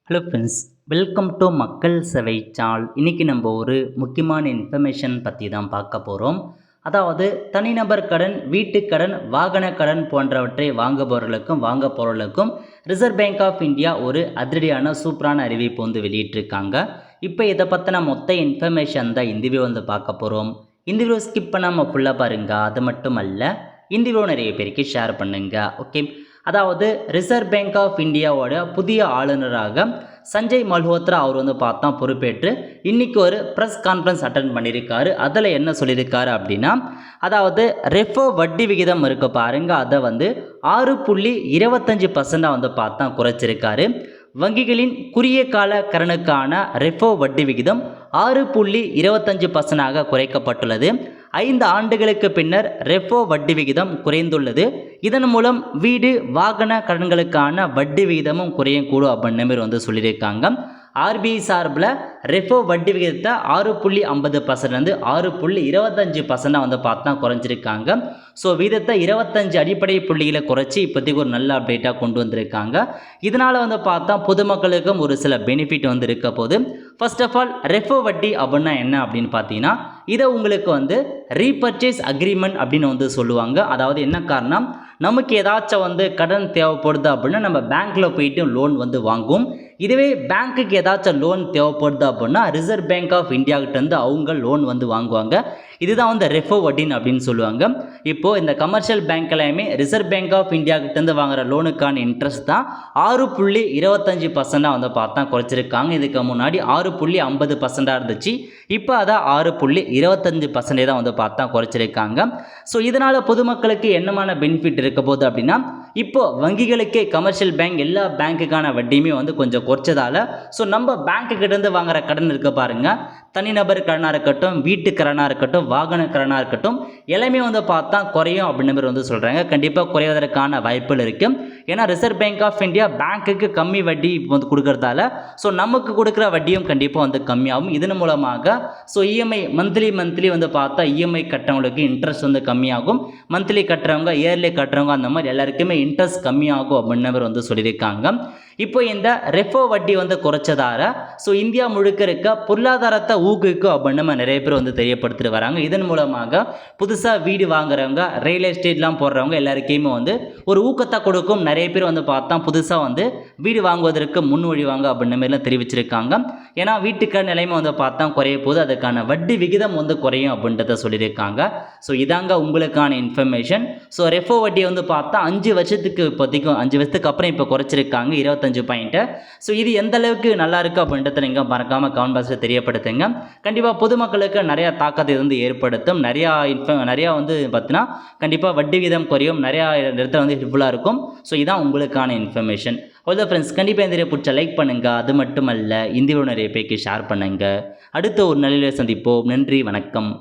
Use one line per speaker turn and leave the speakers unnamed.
Hello friends, welcome to மக்கள் சேவை channel. இன்றைக்கி நம்ம ஒரு முக்கியமான இன்ஃபர்மேஷன் பற்றி தான் பார்க்க போகிறோம். அதாவது தனிநபர் கடன், வீட்டுக் கடன், வாகன கடன் போன்றவற்றை வாங்குபவர்களுக்கும் வாங்க போகிறவர்களுக்கும் ரிசர்வ் பேங்க் ஆஃப் இந்தியா ஒரு அதிரடியான சூப்பரான அறிவிப்பு வந்து வெளியிட்டிருக்காங்க. இப்போ இதை பற்றின மொத்த இன்ஃபர்மேஷன் தான் இந்த வீடியோ வந்து பார்க்க போகிறோம். இந்த வீடியோ ஸ்கிப் பண்ணாமல் ஃபுல்லாக பாருங்கள். அது மட்டும் அல்ல, இந்த வீடியோ நிறைய பேருக்கு ஷேர் பண்ணுங்கள். ஓகே, அதாவது ரிசர்வ் பேங்க் ஆஃப் இந்தியாவோட புதிய ஆளுநராக சஞ்சய் மல்ஹோத்ரா அவர் வந்து பார்த்தா பொறுப்பேற்று இன்றைக்கி ஒரு ப்ரெஸ் கான்ஃபரன்ஸ் அட்டன் பண்ணியிருக்காரு. அதில் என்ன சொல்லியிருக்காரு அப்படின்னா, அதாவது ரெஃபோ வட்டி விகிதம் இருக்க பாருங்க, அதை வந்து 6.25% வந்து பார்த்தா குறைச்சிருக்காரு. வங்கிகளின் குறுகிய கால கடனுக்கான ரெஃபோ வட்டி விகிதம் 6.25% குறைக்கப்பட்டுள்ளது. 5 ஆண்டுகளுக்கு பின்னர் ரெஃபோ வட்டி விகிதம் குறைந்துள்ளது. இதன் மூலம் வீடு வாகன கடன்களுக்கான வட்டி விகிதமும் குறையக்கூடும் அப்படின்ற மாதிரி வந்து சொல்லியிருக்காங்க. ஆர்பிஐ சார்பில் ரெஃபோ வட்டி விகிதத்தை 6.50% 6.25% வந்து பார்த்தா குறைஞ்சிருக்காங்க. ஸோ விகிதத்தை 25 அடிப்படை புள்ளிகளை குறைச்சி இப்போதைக்கு ஒரு நல்ல அப்டேட்டாக கொண்டு வந்திருக்காங்க. இதனால் வந்து பார்த்தா பொதுமக்களுக்கும் ஒரு சில பெனிஃபிட் வந்து இருக்க போது. ஃபர்ஸ்ட் ஆஃப் ஆல், ரெஃபோ வட்டி அப்படின்னா என்ன அப்படின்னு பார்த்தீங்கன்னா, இதை உங்களுக்கு வந்து ரீபர்ச்சேஸ் அக்ரிமெண்ட் அப்படின்னு வந்து சொல்லுவாங்க. அதாவது என்ன காரணம், நமக்கு ஏதாச்சும் வந்து கடன் தேவைப்படுது அப்படின்னா நம்ம பேங்க்கில் போயிட்டு லோன் வந்து வாங்குவோம். இதுவே பேங்க்குக்கு ஏதாச்சும் லோன் தேவைப்படுது அப்படின்னா ரிசர்வ் பேங்க் ஆஃப் இந்தியாகிட்டேருந்து அவங்க லோன் வந்து வாங்குவாங்க. இதுதான் வந்து ரெஃபோ வட்டின் அப்படின்னு சொல்லுவாங்க. இப்போது இந்த கமர்ஷியல் பேங்க்லையுமே ரிசர்வ் பேங்க் ஆஃப் இந்தியாகிட்டேருந்து வாங்குகிற லோனுக்கான இன்ட்ரெஸ்ட் தான் 6.25% வந்து பார்த்தா குறைச்சிருக்காங்க. இதுக்கு முன்னாடி 6.50% இருந்துச்சு. இப்போ அதை 6.25% தான் வந்து பார்த்தா குறைச்சிருக்காங்க. ஸோ இதனால் பொதுமக்களுக்கு என்னமான பெனிஃபிட் இருக்க போகுது அப்படின்னா, இப்போது வங்கிகளுக்கே கமர்ஷியல் பேங்க் எல்லா பேங்க்குக்கான வட்டியுமே வந்து கொஞ்சம் குறைச்சதால் ஸோ நம்ம பேங்க்குக்கிட்டேருந்து வாங்குகிற கடன் இருக்க பாருங்கள், தனிநபர் கடனாக இருக்கட்டும், வீட்டு கடனாக இருக்கட்டும், வாகன கடனாக இருக்கட்டும், எல்லாமே வந்து பார்த்தா குறையும் அப்படின்ற மாதிரி வந்து சொல்கிறாங்க. கண்டிப்பாக குறைவதற்கான வாய்ப்புகள் இருக்குது. ஏன்னா ரிசர்வ் பேங்க் ஆஃப் இந்தியா பேங்க்குக்கு கம்மி வட்டி வந்து கொடுக்கறதால ஸோ நமக்கு கொடுக்குற வட்டியும் கண்டிப்பாக வந்து கம்மியாகும். இதன் மூலமாக ஸோ இஎம்ஐ மந்த்லி வந்து பார்த்தா இஎம்ஐ கட்டுறவங்களுக்கு இன்ட்ரெஸ்ட் வந்து கம்மியாகும். மந்த்லி கட்டுறவங்க, இயர்லி கட்டுறவங்க, அந்த மாதிரி எல்லாருக்குமே இன்ட்ரெஸ்ட் கம்மியாகும் அப்படின்ற மாதிரி வந்து சொல்லியிருக்காங்க. இப்போ இந்த ரெஃபோ வட்டி வந்து குறைச்சதால ஸோ இந்தியா முழுக்க இருக்க பொருளாதாரத்தை ஊக்குவிக்கும் அப்படின்னு நம்ம நிறைய பேர் வந்து தெரியப்படுத்திட்டு வராங்க. இதன் மூலமாக புதுசாக வீடு வாங்குறவங்க, ரியல் எஸ்டேட்லாம் போடுறவங்க எல்லாருக்குமே வந்து ஒரு ஊக்கத்தை கொடுக்கும். நிறைய பேர் வந்து பார்த்தா புதுசாக வந்து வீடு வாங்குவதற்கு முன்மொழிவாங்க அப்படின்ற மாதிரிலாம் தெரிவிச்சிருக்காங்க. ஏன்னா வீட்டுக்கான நிலைமை வந்து பார்த்தா குறைய போது அதுக்கான வட்டி விகிதம் வந்து குறையும் அப்படின்றத சொல்லியிருக்காங்க. ஸோ இதாங்க உங்களுக்கான இன்ஃபர்மேஷன். ஸோ ரெஃபோ வட்டியை வந்து பார்த்தா 5 வருஷத்துக்கு இப்போதைக்கும் 5 வருஷத்துக்கு அப்புறம் இப்போ குறைச்சிருக்காங்க 25 பாயிண்ட்டு. ஸோ இது எந்த அளவுக்கு நல்லா இருக்குது அப்படின்றத நீங்கள் மறக்காமல் கமெண்ட் பாக்ஸில் தெரியப்படுத்துங்க. கண்டிப்பாக பொதுமக்களுக்கு நிறையா தாக்கத்தை வந்து ஏற்படுத்தும். நிறையா வந்து பார்த்தீங்கன்னா கண்டிப்பாக வட்டி விகிதம் குறையும், நிறையா இடத்துல வந்து ஹெல்ப்ஃபுல்லாக இருக்கும். ஸோ இதான் உங்களுக்கான இன்ஃபர்மேஷன். ஓகே ஃப்ரெண்ட்ஸ், கண்டிப்பாக இந்த வீடியோ பிடிச்ச லைக் பண்ணுங்கள். அது மட்டுமல்ல, இந்த வீடியோ நிறைய பேருக்கு ஷேர் பண்ணுங்கள். அடுத்த ஒரு நல்ல சந்திப்போம். நன்றி, வணக்கம்.